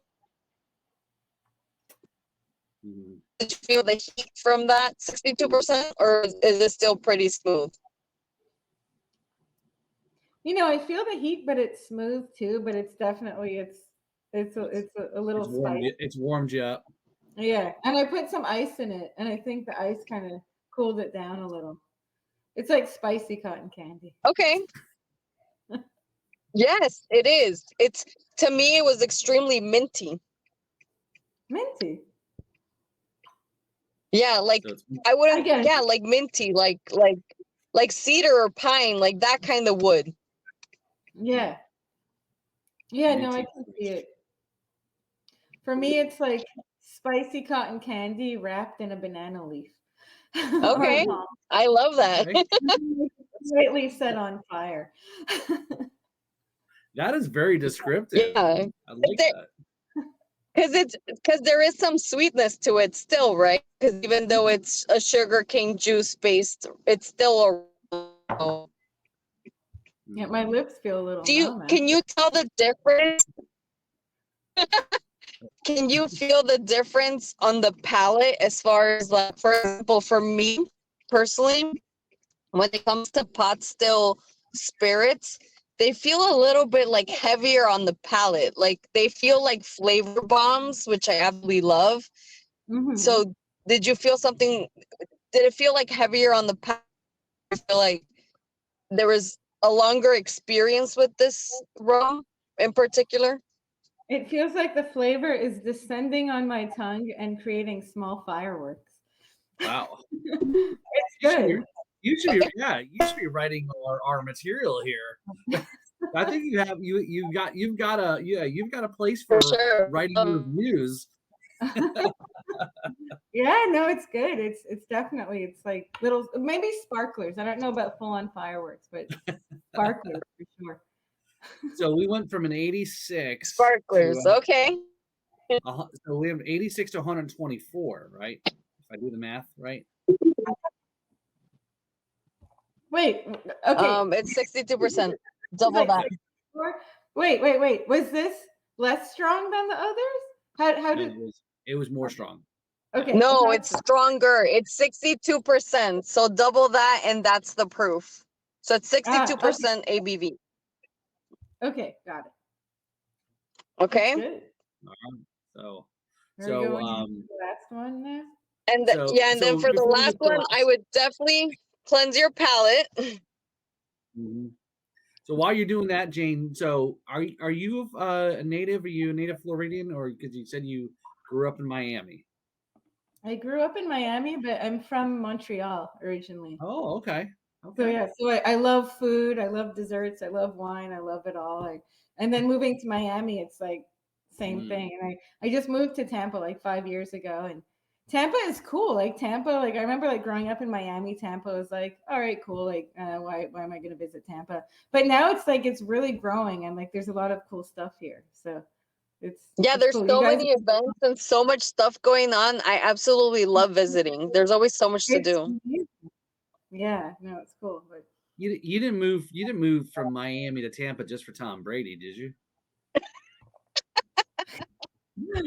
Did you feel the heat from that 62%, or is it still pretty smooth? I feel the heat, but it's smooth too. But it's definitely it's a little spicy. It's warmed you up. Yeah, and I put some ice in it, and I think the ice kind of cooled it down a little. It's like spicy cotton candy. Okay. Yes, it is. To me, it was extremely minty. Minty. Yeah, like So I wouldn't. Again. Yeah, like minty, like cedar or pine, like that kind of wood. Yeah. Yeah, no, I can see it. For me, it's like spicy cotton candy wrapped in a banana leaf. Okay, I love that. Okay. Slightly set on fire. That is very descriptive. Yeah, I like that. Because there is some sweetness to it still, right? Because even though it's a sugarcane juice based, it's still a. Yeah, my lips feel a little. Can you tell the difference? Can you feel the difference on the palate as far as, like, for example, for me personally, when it comes to pot still spirits, they feel a little bit like heavier on the palate. Like they feel like flavor bombs, which I absolutely love. Mhm. So did you feel something? Did it feel like heavier on the palate? I feel like there was a longer experience with this rum in particular. It feels like the flavor is descending on my tongue and creating small fireworks. Wow. It's You should be, good. you should be, yeah, you should be writing our material here. I think you've got a place For for sure. writing reviews. Yeah, no, it's good. It's definitely it's like little maybe sparklers. I don't know about full on fireworks, but sparklers for sure. So we went from an 86 Sparklers. to Okay. so we have 86 to 124, right? If I do the math right. Wait, okay. It's 62%. Double Like that. 64? Wait. Was this less strong than the others? How did It was more strong. okay? No, it's stronger. It's 62%. So double that, and that's the proof. So it's 62% ABV. Okay, got it. Okay. That's good. So Are we going into the last one now? And So- and then so for the before we last get to one, last- I would definitely cleanse your palate. Mhm. So while you're doing that, Jane, so are you a native? Are you a native Floridian, or because you said you grew up in Miami? I grew up in Miami, but I'm from Montreal originally. Oh, okay. So yeah, so I love food, I love desserts, I love wine, I love it all. And then moving to Miami, it's like same thing. And I just moved to Tampa like 5 years ago, and Tampa is cool. Like Tampa, like I remember like growing up in Miami, Tampa was like, all right, cool. Like why am I gonna visit Tampa? But now it's like it's really growing, and like there's a lot of cool stuff here. So it's There's cool. so You guys- many events and so much stuff going on. I absolutely love visiting. There's always so much to it's do. amazing. Yeah, no, it's cool. But You didn't move from Miami to Tampa just for Tom Brady, did you?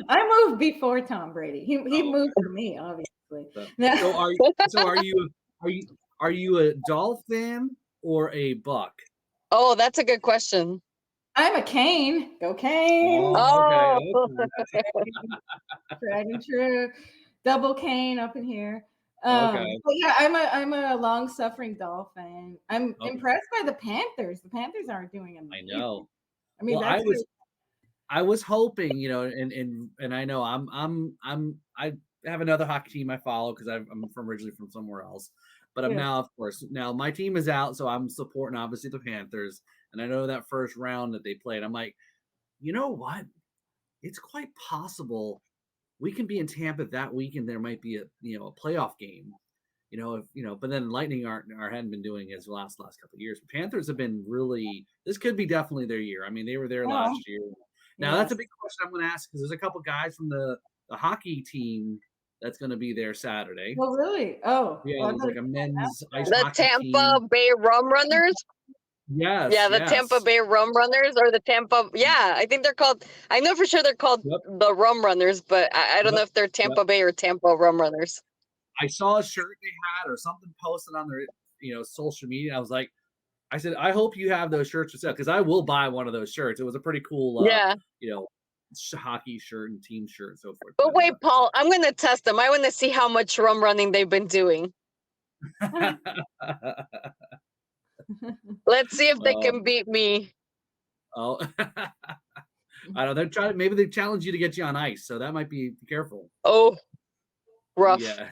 I moved before Tom Brady. He Oh, moved for me, obviously. So are you a Dolphin or a Buck? Oh, that's a good question. I'm a Cane. Go Cane. Oh, okay. Tried and true. Double Cane up in here. Okay. But yeah, I'm a long suffering Dolphin. I'm Okay. impressed by the Panthers. The Panthers aren't doing amazing. I know. I mean, Well, I was hoping, and I know I have another hockey team I follow because I'm originally from somewhere else, but I'm now, of course, my team is out, so I'm supporting obviously the Panthers, and I know that first round that they played, I'm like, you know what? It's quite possible we can be in Tampa that week, and there might be a playoff game, but then Lightning hadn't been doing as last couple of years. Panthers have been really. This could be definitely their year. I mean, they were there last year. Now that's a big question I'm going to ask because there's a couple guys from the hockey team that's going to be there Saturday. Oh, really? Oh, yeah, well, there's like a men's ice the hockey Tampa team. Bay Rum Runners. Yes. Yeah, the Tampa Bay Rum Runners or the Tampa. Yeah, I think they're called. I know for sure they're called the Rum Runners, but I don't know if they're Tampa Bay or Tampa Rum Runners. I saw a shirt they had or something posted on their social media. I said, I hope you have those shirts for sale because I will buy one of those shirts. It was a pretty cool, hockey shirt and team shirt and so forth. But wait, Paul, I'm going to test them. I want to see how much rum running they've been doing. Let's see if they can beat me. Oh, I don't know. Maybe they challenge you to get you on ice, so that might be careful. Oh, rough. Yeah.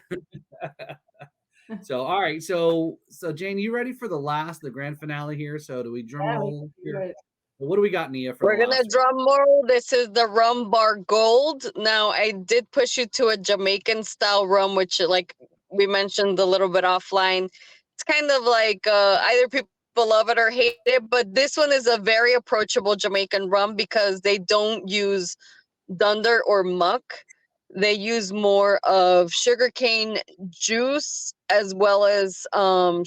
So, all right. So Jane, you ready for the grand finale here? So, do we drum roll here? Well, what do we got, Nia? We're going to drum roll. This is the Rum Bar Gold. Now, I did push you to a Jamaican style rum, which, like we mentioned a little bit offline, it's kind of like either people love it or hate it, but this one is a very approachable Jamaican rum because they don't use dunder or muck. They use more of sugarcane juice as well as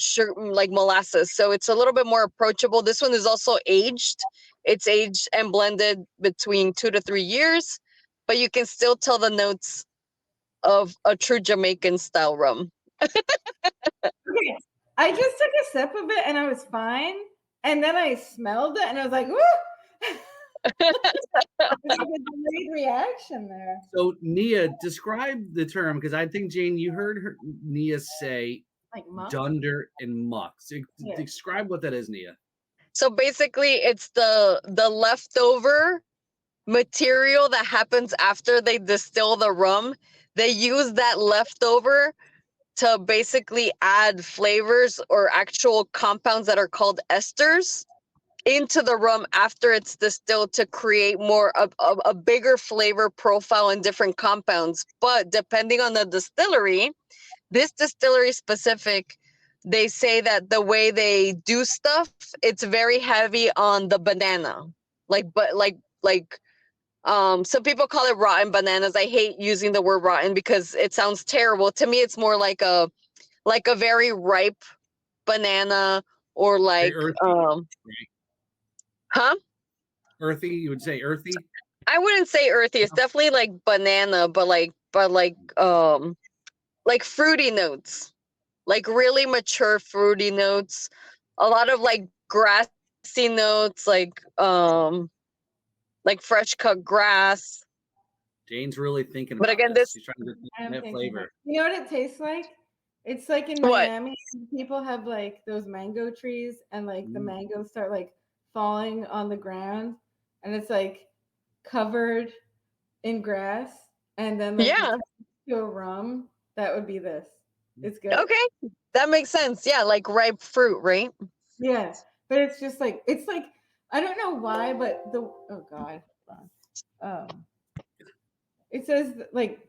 sugar, like molasses. So it's a little bit more approachable. This one is also aged. It's aged and blended between 2 to 3 years, but you can still tell the notes of a true Jamaican style rum. Okay. I just took a sip of it and I was fine. And then I smelled it, and I was like, woo! It's like a delayed reaction there. So Nia, describe the term, because I think Jane, you heard Nia say Like muck? dunder and muck. So Yeah. describe what that is, Nia. So basically, it's the leftover material that happens after they distill the rum. They use that leftover to basically add flavors or actual compounds that are called esters into the rum after it's distilled to create more of a bigger flavor profile and different compounds. But depending on the distillery, this distillery specific, they say that the way they do stuff, it's very heavy on the banana. Some people call it rotten bananas. I hate using the word rotten because it sounds terrible. To me, it's more like a very ripe banana, or like Very earthy, right? huh? Earthy, you would say earthy? I wouldn't say earthy. It's definitely like banana, but like fruity notes. Like really mature fruity notes. A lot of like grassy notes, like fresh cut grass. Jane's really thinking But about again, this. this She's trying to I'm get that thinking flavor. You know what it tastes like? It's like in What? Miami, people have like those mango trees, and like the Mm. mangoes start like falling on the ground, and it's like covered in grass, and then like Yeah. to a rum. That would be this. It's good. Okay. That makes sense. Yeah, like ripe fruit, right? Yeah, but it's just like I don't know why, but oh god, hold on. It says like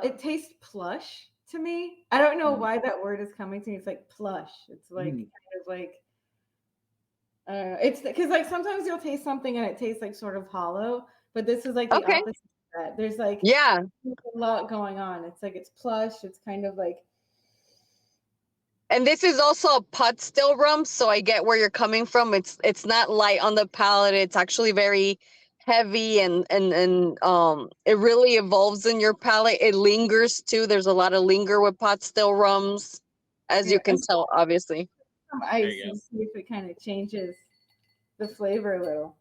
it tastes plush to me. I don't know why that word is coming to me. It's like plush. It's like kind of like it's because like sometimes you'll taste something and it tastes like sort of hollow, but this is like the Okay. opposite of that. There's like Yeah. a lot going on. It's like it's plush. It's kind of like And this is also a pot still rum, so I get where you're coming from. It's not light on the palate. It's actually very heavy, and it really evolves in your palate. It lingers too. There's a lot of linger with pot still rums, as you can tell, obviously. some ice and see if it kind of changes the flavor a little.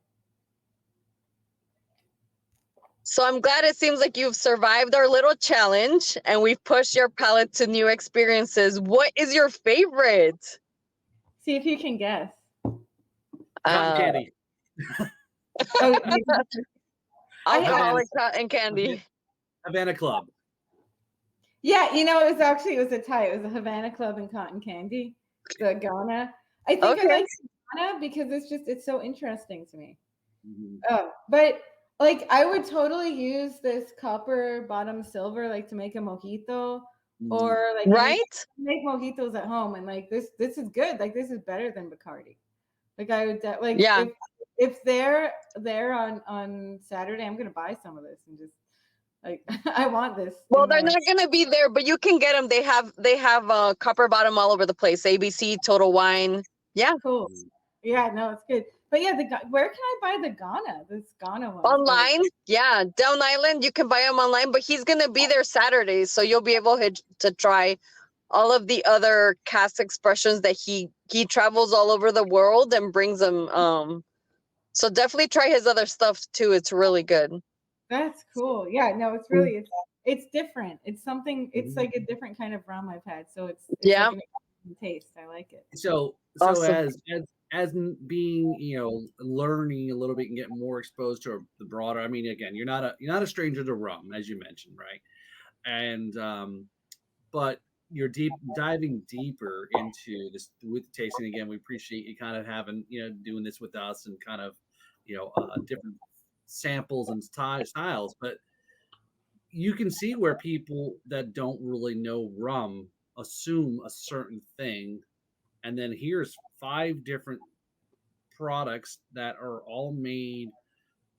So I'm glad it seems like you've survived our little challenge and we've pushed your palate to new experiences. What is your favorite? See if you can guess. Cotton candy. Oh, alcoholic cotton candy. Havana Club. Yeah, it was a tie. It was a Havana Club and cotton candy. The Ghana. I think I like Ghana because it's so interesting to me. Oh, but like I would totally use this copper bottom silver like to make a mojito, or like make mojitos at home, and like this is good. Like this is better than Bacardi. Like I would if they're there on Saturday, I'm gonna buy some of this and just like I want this. Well, they're not gonna be there, but you can get them. They have copper bottom all over the place. ABC, Total Wine. Yeah. Cool. Yeah, no, it's good. But yeah, where can I buy the Ghana? This Ghana one. Online. Yeah, Down Island. You can buy them online, but he's gonna be there Saturdays, so you'll be able to try all of the other cast expressions that he travels all over the world and brings them. So definitely try his other stuff too. It's really good. That's cool. Yeah, no, it's really it's different. It's something. It's like a different kind of rum I've had. So it's like an taste. I like it. So awesome. as being learning a little bit and getting more exposed to the broader. I mean, again, you're not a stranger to rum, as you mentioned, right? And but you're diving deeper into this with the tasting. Again, we appreciate you kind of having doing this with us and kind of different samples and styles, but you can see where people that don't really know rum assume a certain thing, and then here's 5 different products that are all made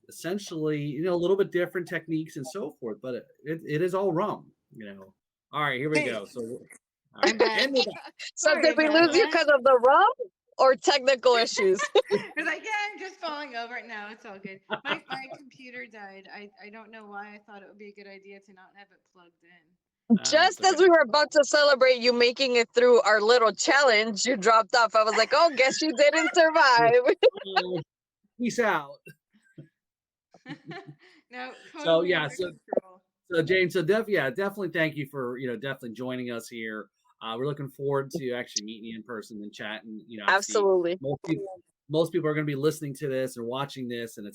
essentially a little bit different techniques and so forth, but it is all rum. All right, here we go. So so did we lose you because of the rum or technical issues? It's like, yeah, I'm just falling over. No, it's all good. My computer died. I don't know why. I thought it would be a good idea to not have it plugged in. Just Okay. as we were about to celebrate you making it through our little challenge, you dropped off. I was like, oh, guess you didn't survive. Peace out. No, So totally yeah, under so control. James, so definitely thank you for definitely joining us here. We're looking forward to actually meeting you in person and chatting. Obviously, Absolutely. most people are going to be listening to this or watching this, and the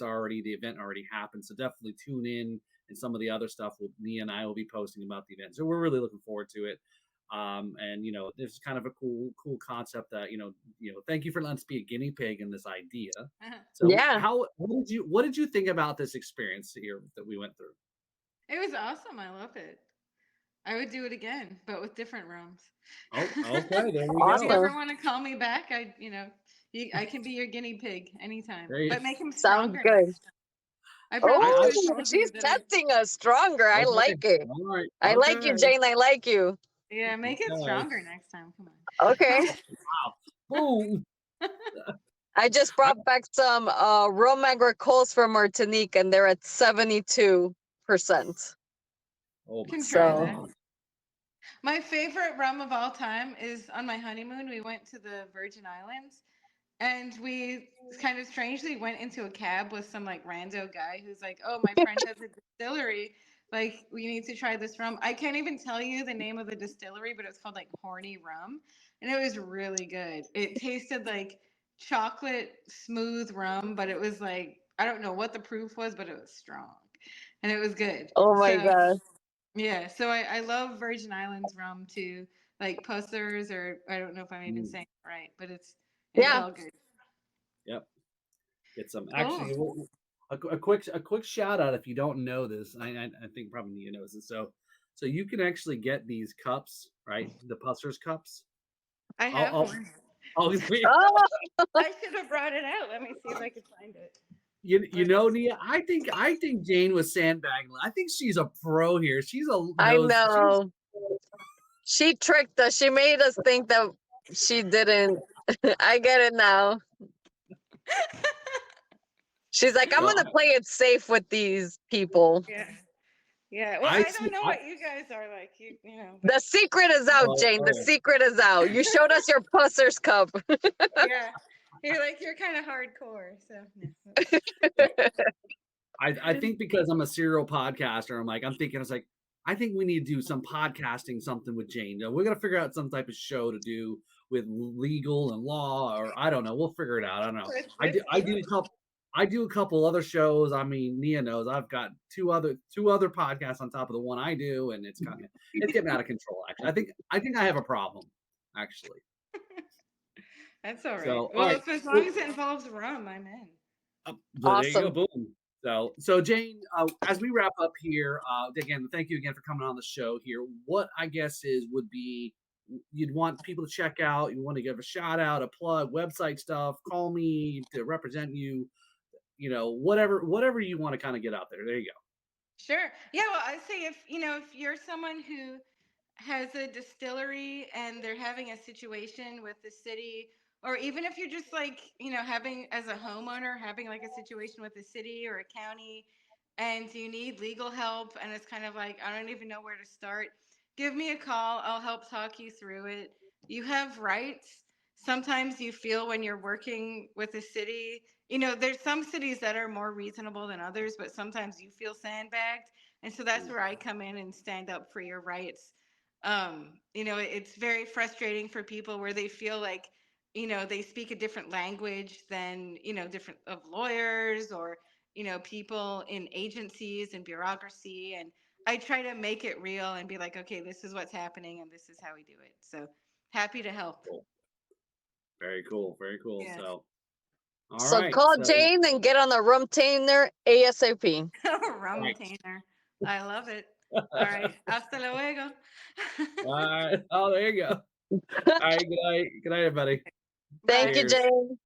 event already happened. So definitely tune in, and some of the other stuff Nia and I will be posting about the event. So we're really looking forward to it. And this is kind of a cool concept that thank you for letting us be a guinea pig in this idea. So Yeah. what did you think about this experience here that we went through? It was awesome. I love it. I would do it again, but with different rooms. Oh, okay. There we Awesome. If you go. ever want to call me back, I can be your guinea pig anytime. There you- But make him Sounds stronger good. next time. I probably Oh, should have told you she's that. testing us stronger. I Okay. like it. All right. I like you, Okay. Jane. I like you. Yeah, make it Okay. stronger next time. Come on. Okay. Boom. I just brought back some rum agricoles from Martinique, and they're at 72%. Oh my Can try that. God. My favorite rum of all time is on my honeymoon. We went to the Virgin Islands, and we kind of strangely went into a cab with some like rando guy who's like, "Oh, my friend has a distillery. Like, we need to try this rum." I can't even tell you the name of the distillery, but it's called like Horny Rum, and it was really good. It tasted like chocolate smooth rum, but it was like, I don't know what the proof was, but it was strong, and it was good. Oh my So God. yeah, so I love Virgin Islands rum too, like Pussers, or I don't know if I'm even saying it right, but it's Yeah. all good. Yep. Get some. Cool. Actually, a quick shout out if you don't know this. I think probably Nia knows this. So you can actually get these cups, right? The Pussers cups. I have I'll, one. Oh, I should have brought it out. Let me see if I can find it. Nia, I think Jane was sandbagging. I think she's a pro here. I know. She tricked us. She made us think that she didn't. I get it now. She's like, I'm gonna play it safe with these people. Yeah. Yeah. Well, I don't know what you guys are like. You know. The secret is out, Jane. The secret is out. You showed us your Pusser's cup. Yeah. You're kind of hardcore. So. I think because I'm a serial podcaster, I'm thinking it's like, I think we need to do some podcasting something with Jane. We're gonna figure out some type of show to do with legal and law, or I don't know. We'll figure it out. I don't know. I do a couple other shows. I mean, Nia knows I've got two other podcasts on top of the one I do, and it's getting out of control. Actually, I think I have a problem. Actually, that's all right. So, well, all right. as long as it involves rum, I'm in. There you go, boom. So Jane, as we wrap up here, again, thank you again for coming on the show here. What I guess would be you'd want people to check out, you want to give a shout out, a plug, website stuff, call me to represent you, whatever you want to kind of get out there. There you go. Sure. Yeah, well, I say if you're someone who has a distillery and they're having a situation with the city, or even if you're just like, having as a homeowner, having like a situation with the city or a county, and you need legal help, and it's kind of like, I don't even know where to start, give me a call. I'll help talk you through it. You have rights. Sometimes you feel when you're working with the city, there's some cities that are more reasonable than others, but sometimes you feel sandbagged. And so that's where I come in and stand up for your rights. It's very frustrating for people where they feel like, they speak a different language than, different of lawyers or, people in agencies and bureaucracy. And I try to make it real and be like, okay, this is what's happening and this is how we do it. So happy to help. Cool. Very cool. Very cool. Yeah. So, all So right. call Jane and get on the Rumtainer ASAP. Rumtainer. I love it. All right. Hasta luego. All right. Oh, there you go. All right. Good night. Good night, everybody. Thank you, Cheers. Jane.